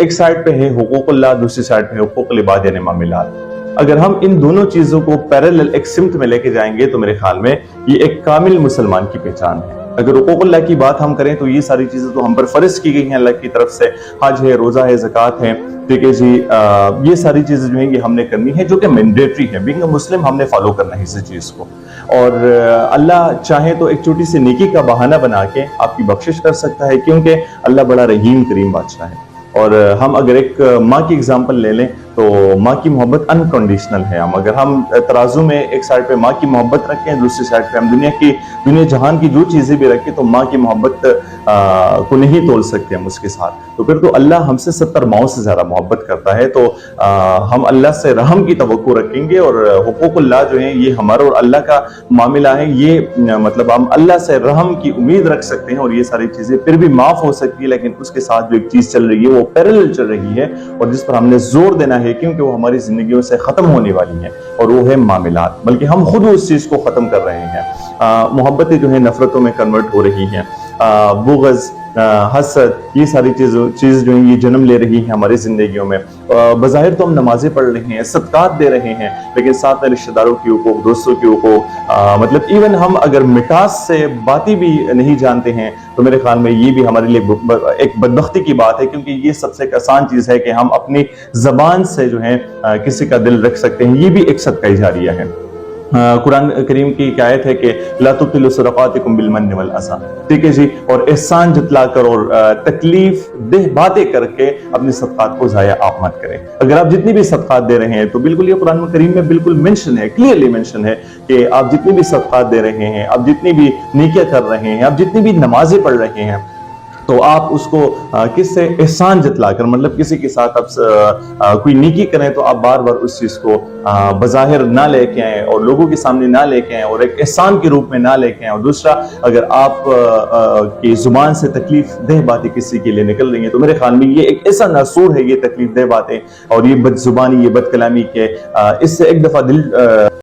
ایک سائڈ پہ ہے حقوق اللہ، دوسری سائڈ پہ حقوق العباد یعنی معاملات۔ اگر ہم ان دونوں چیزوں کو پیرالل ایک سمت میں لے کے جائیں گے تو میرے خیال میں یہ ایک کامل مسلمان کی پہچان ہے۔ اگر حقوق اللہ کی بات ہم کریں تو یہ ساری چیزیں تو ہم پر فرض کی گئی ہیں اللہ کی طرف سے، حج ہے، روزہ ہے، زکوٰۃ ہے، ٹھیک ہے جی، یہ ساری چیزیں جو ہیں یہ ہم نے کرنی ہے، جو کہ مینڈیٹری ہے، بینگ اے مسلم ہم نے فالو کرنا ہے اسی چیز کو۔ اور اللہ چاہے تو ایک چھوٹی سی نیکی کا بہانہ بنا کے آپ کی بخشش کر سکتا ہے، کیونکہ اللہ بڑا رحیم کریم بادشاہ ہے۔ اور ہم اگر ایک ماں کی اگزامپل لے لیں تو ماں کی محبت انکنڈیشنل ہے۔ اگر ہم ترازو میں ایک سائڈ پہ ماں کی محبت رکھیں، دوسری سائڈ پہ ہم دنیا جہان کی جو چیزیں بھی رکھیں تو ماں کی محبت کو نہیں تول سکتے ہم اس کے ساتھ۔ تو پھر تو اللہ ہم سے 70 ماؤں سے زیادہ محبت کرتا ہے، تو ہم اللہ سے رحم کی توقع رکھیں گے، اور حقوق اللہ جو ہیں یہ ہمارا اور اللہ کا معاملہ ہے، یہ مطلب ہم اللہ سے رحم کی امید رکھ سکتے ہیں، اور یہ ساری چیزیں پھر بھی معاف ہو سکتی ہے، لیکن اس کے ساتھ جو ایک چیز چل رہی ہے وہ پیرالل چل رہی ہے، اور جس پر ہم نے زور دینا ہے کیونکہ وہ ہماری زندگیوں سے ختم ہونے والی ہیں، اور وہ ہے معاملات، بلکہ ہم خود اس چیز کو ختم کر رہے ہیں۔ محبتیں جو ہیں نفرتوں میں کنورٹ ہو رہی ہیں، بغض، حسد، یہ ساری چیز جو ہیں یہ جنم لے رہی ہیں ہماری زندگیوں میں۔ بظاہر تو ہم نمازیں پڑھ رہے ہیں، صدقات دے رہے ہیں، لیکن ساتھ میں رشتہ داروں کی حقوق، دوستوں کی حقوق، مطلب ایون ہم اگر مٹاس سے باتیں بھی نہیں جانتے ہیں تو میرے خیال میں یہ بھی ہمارے لیے ایک بدبختی کی بات ہے، کیونکہ یہ سب سے ایک آسان چیز ہے کہ ہم اپنی زبان سے جو ہے کسی کا دل رکھ سکتے ہیں، یہ بھی ایک صدقہ جاریہ ہے۔ قرآن کریم کی ایک آیت ہے کہ لا تبطلوا صدقاتکم بالمن والأذى، ٹھیک ہے جی، اور احسان جتلا کر اور تکلیف دہ باتیں کر کے اپنے صدقات کو ضائع آپ مت کریں۔ اگر آپ جتنی بھی صدقات دے رہے ہیں تو بالکل یہ قرآن کریم میں بالکل منشن ہے، کلیئرلی منشن ہے کہ آپ جتنی بھی صدقات دے رہے ہیں، آپ جتنی بھی نیکیاں کر رہے ہیں، آپ جتنی بھی نمازیں پڑھ رہے ہیں، تو آپ اس کو کس سے احسان جتلا کر، مطلب کسی کے ساتھ آپ کوئی نیکی کریں تو آپ بار بار اس چیز کو بظاہر نہ لے کے آئیں اور لوگوں کے سامنے نہ لے کے آئیں اور ایک احسان کے روپ میں نہ لے کے آئیں۔ اور دوسرا، اگر آپ کی زبان سے تکلیف دہ باتیں کسی کے لیے نکل رہی ہیں تو میرے خیال میں یہ ایک ایسا ناسور ہے، یہ تکلیف دہ باتیں اور یہ بد زبانی، یہ بد کلامی کے اس سے ایک دفعہ دل